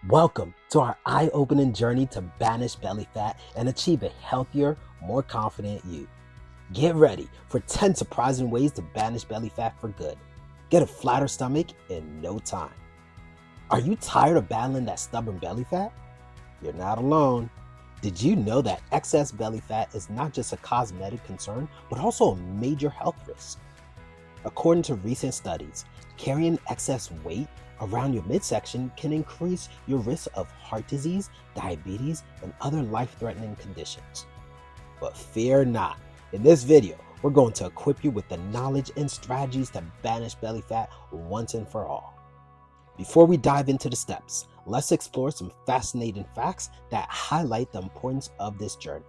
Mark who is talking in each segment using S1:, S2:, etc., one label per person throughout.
S1: Welcome to our eye-opening journey to banish belly fat and achieve a healthier, more confident you. Get ready for 10 surprising ways to banish belly fat for good. Get a flatter stomach in no time. Are you tired of battling that stubborn belly fat? You're not alone. Did you know that excess belly fat is not just a cosmetic concern, but also a major health risk? According to recent studies, carrying excess weight around your midsection can increase your risk of heart disease, diabetes, and other life-threatening conditions. But fear not. In this video, we're going to equip you with the knowledge and strategies to banish belly fat once and for all. Before we dive into the steps, let's explore some fascinating facts that highlight the importance of this journey.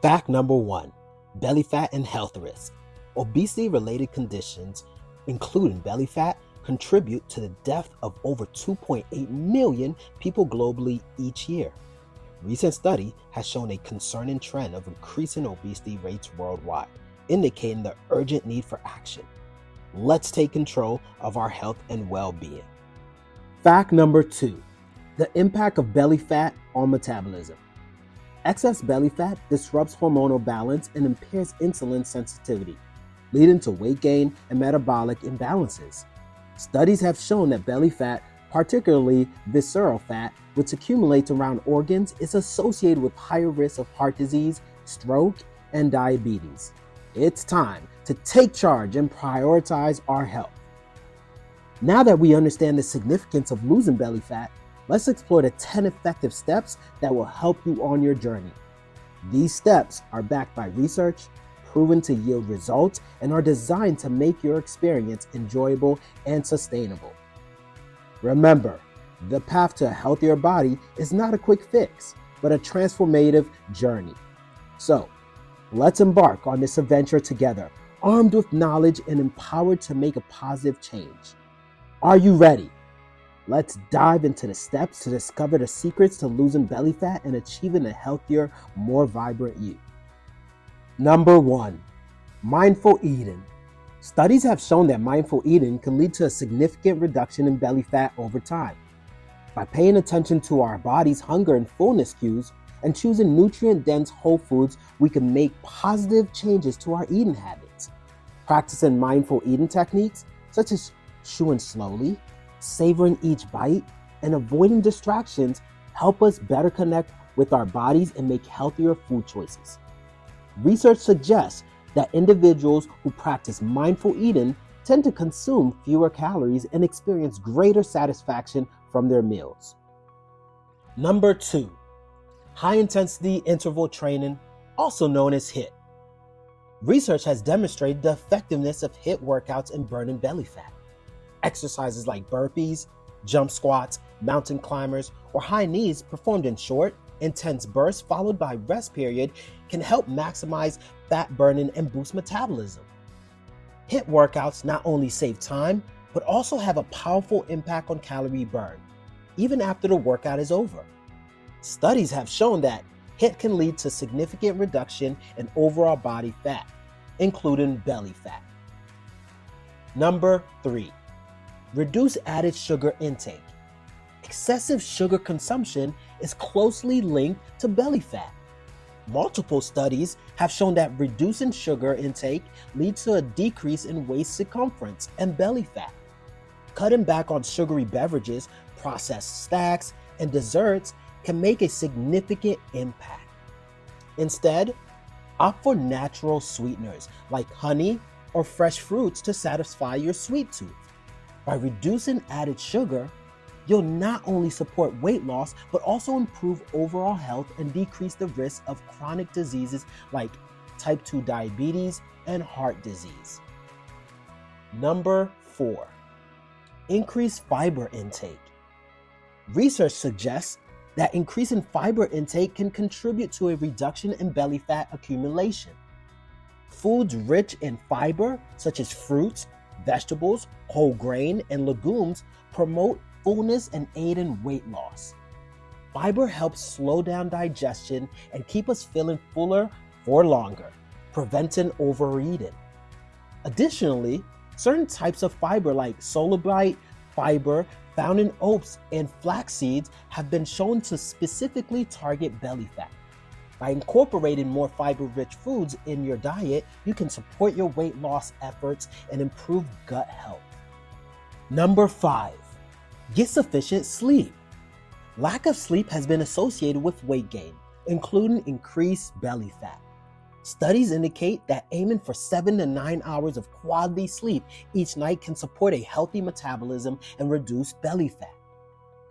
S1: Fact number 1, belly fat and health risk. Obesity-related conditions, including belly fat, contribute to the death of over 2.8 million people globally each year. Recent study has shown a concerning trend of increasing obesity rates worldwide, indicating the urgent need for action. Let's take control of our health and well-being. Fact number 2, the impact of belly fat on metabolism. Excess belly fat disrupts hormonal balance and impairs insulin sensitivity, leading to weight gain and metabolic imbalances. Studies have shown that belly fat, particularly visceral fat, which accumulates around organs, is associated with higher risk of heart disease, stroke, and diabetes. It's time to take charge and prioritize our health. Now that we understand the significance of losing belly fat, let's explore the 10 effective steps that will help you on your journey. These steps are backed by research, proven to yield results, and are designed to make your experience enjoyable and sustainable. Remember, the path to a healthier body is not a quick fix, but a transformative journey. So, let's embark on this adventure together, armed with knowledge and empowered to make a positive change. Are you ready? Let's dive into the steps to discover the secrets to losing belly fat and achieving a healthier, more vibrant you. Number 1, mindful eating. Studies have shown that mindful eating can lead to a significant reduction in belly fat over time. By paying attention to our body's hunger and fullness cues and choosing nutrient-dense whole foods, we can make positive changes to our eating habits. Practicing mindful eating techniques, such as chewing slowly, savoring each bite, and avoiding distractions, help us better connect with our bodies and make healthier food choices. Research suggests that individuals who practice mindful eating tend to consume fewer calories and experience greater satisfaction from their meals. Number 2, high-intensity interval training, also known as HIIT. Research has demonstrated the effectiveness of HIIT workouts in burning belly fat. Exercises like burpees, jump squats, mountain climbers, or high knees performed in short, intense bursts followed by rest period can help maximize fat burning and boost metabolism. HIIT workouts not only save time, but also have a powerful impact on calorie burn, even after the workout is over. Studies have shown that HIIT can lead to significant reduction in overall body fat, including belly fat. Number 3, reduce added sugar intake. Excessive sugar consumption is closely linked to belly fat. Multiple studies have shown that reducing sugar intake leads to a decrease in waist circumference and belly fat. Cutting back on sugary beverages, processed snacks, and desserts can make a significant impact. Instead, opt for natural sweeteners like honey or fresh fruits to satisfy your sweet tooth. By reducing added sugar, you'll not only support weight loss, but also improve overall health and decrease the risk of chronic diseases like type 2 diabetes and heart disease. Number 4, increase fiber intake. Research suggests that increasing fiber intake can contribute to a reduction in belly fat accumulation. Foods rich in fiber, such as fruits, vegetables, whole grain, and legumes, promote fullness and aid in weight loss. Fiber helps slow down digestion and keep us feeling fuller for longer, preventing overeating. Additionally, certain types of fiber like soluble fiber found in oats and flax seeds have been shown to specifically target belly fat. By incorporating more fiber-rich foods in your diet, you can support your weight loss efforts and improve gut health. Number 5, get sufficient sleep. Lack of sleep has been associated with weight gain, including increased belly fat. Studies indicate that aiming for 7 to 9 hours of quality sleep each night can support a healthy metabolism and reduce belly fat.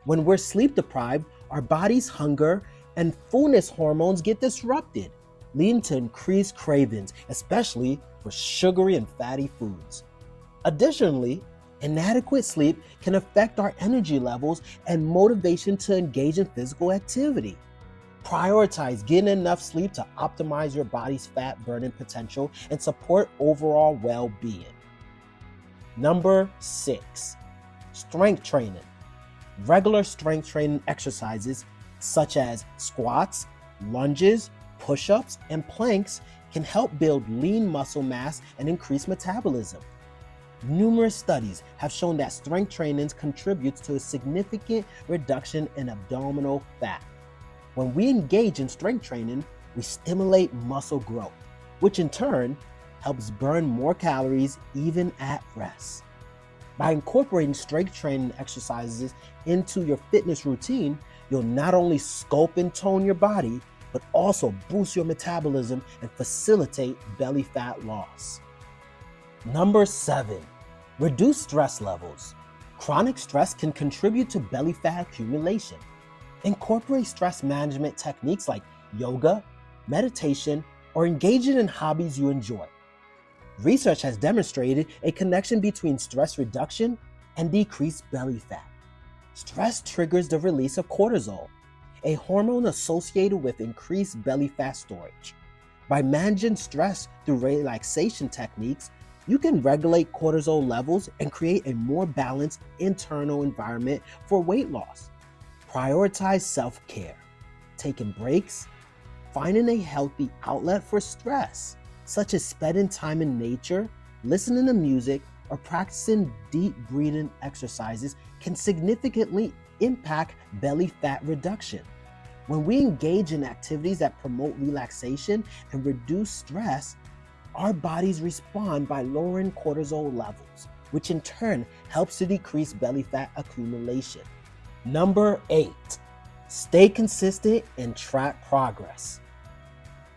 S1: When we're sleep deprived, our body's hunger and fullness hormones get disrupted, leading to increased cravings, especially for sugary and fatty foods. Additionally, inadequate sleep can affect our energy levels and motivation to engage in physical activity. Prioritize getting enough sleep to optimize your body's fat burning potential and support overall well-being. Number 6, strength training. Regular strength training exercises such as squats, lunges, push-ups, and planks can help build lean muscle mass and increase metabolism. Numerous studies have shown that strength training contributes to a significant reduction in abdominal fat. When we engage in strength training, we stimulate muscle growth, which in turn helps burn more calories even at rest. By incorporating strength training exercises into your fitness routine, you'll not only sculpt and tone your body, but also boost your metabolism and facilitate belly fat loss. Number 7, reduce stress levels. Chronic stress can contribute to belly fat accumulation. Incorporate stress management techniques like yoga, meditation, or engaging in hobbies you enjoy. Research has demonstrated a connection between stress reduction and decreased belly fat. Stress triggers the release of cortisol, a hormone associated with increased belly fat storage. By managing stress through relaxation techniques, you can regulate cortisol levels and create a more balanced internal environment for weight loss. Prioritize self-care, taking breaks, finding a healthy outlet for stress, such as spending time in nature, listening to music, or practicing deep breathing exercises can significantly impact belly fat reduction. When we engage in activities that promote relaxation and reduce stress, our bodies respond by lowering cortisol levels, which in turn helps to decrease belly fat accumulation. Number 8, stay consistent and track progress.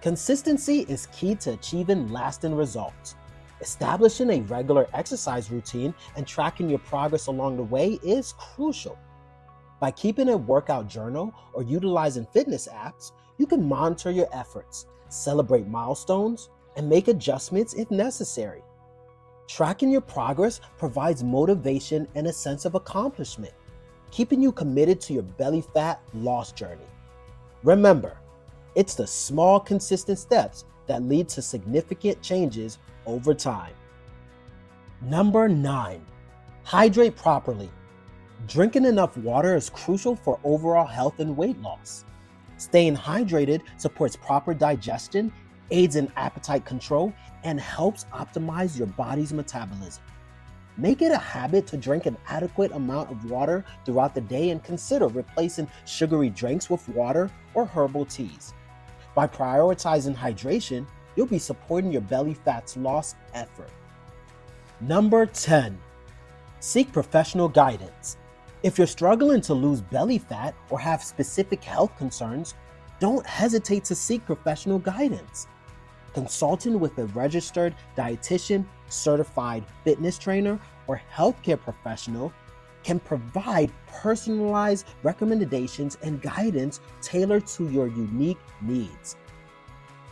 S1: Consistency is key to achieving lasting results. Establishing a regular exercise routine and tracking your progress along the way is crucial. By keeping a workout journal or utilizing fitness apps, you can monitor your efforts, celebrate milestones, and make adjustments if necessary. Tracking your progress provides motivation and a sense of accomplishment, keeping you committed to your belly fat loss journey. Remember, it's the small, consistent steps that lead to significant changes over time. Number 9, hydrate properly. Drinking enough water is crucial for overall health and weight loss. Staying hydrated supports proper digestion, aids in appetite control, and helps optimize your body's metabolism. Make it a habit to drink an adequate amount of water throughout the day and consider replacing sugary drinks with water or herbal teas. By prioritizing hydration, you'll be supporting your belly fat's loss effort. Number 10, seek professional guidance. If you're struggling to lose belly fat or have specific health concerns, don't hesitate to seek professional guidance. Consulting with a registered dietitian, certified fitness trainer, or healthcare professional can provide personalized recommendations and guidance tailored to your unique needs.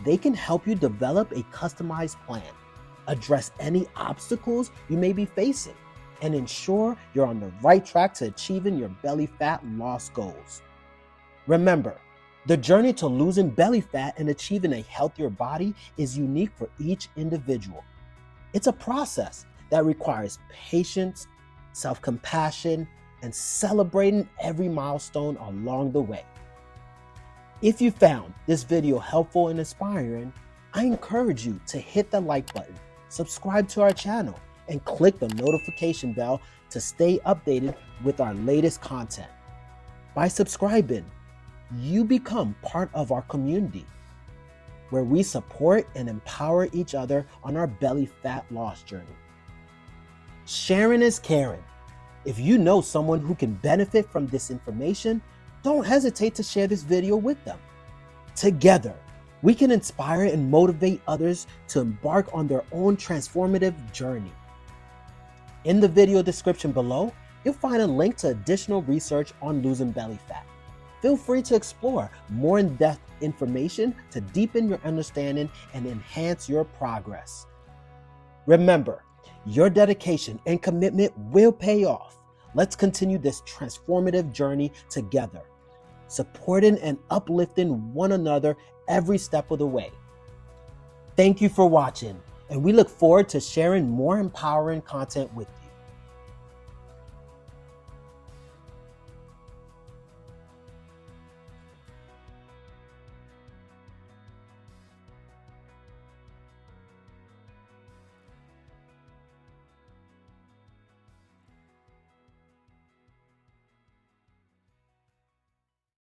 S1: They can help you develop a customized plan, address any obstacles you may be facing, and ensure you're on the right track to achieving your belly fat loss goals. Remember, the journey to losing belly fat and achieving a healthier body is unique for each individual. It's a process that requires patience, self-compassion, and celebrating every milestone along the way. If you found this video helpful and inspiring, I encourage you to hit the like button, subscribe to our channel, and click the notification bell to stay updated with our latest content. By subscribing, you become part of our community where we support and empower each other on our belly fat loss journey. Sharing is caring. If you know someone who can benefit from this information, don't hesitate to share this video with them. Together, we can inspire and motivate others to embark on their own transformative journey. In the video description below, you'll find a link to additional research on losing belly fat. Feel free to explore more in-depth information to deepen your understanding and enhance your progress. Remember, your dedication and commitment will pay off. Let's continue this transformative journey together, supporting and uplifting one another every step of the way. Thank you for watching, and we look forward to sharing more empowering content with you.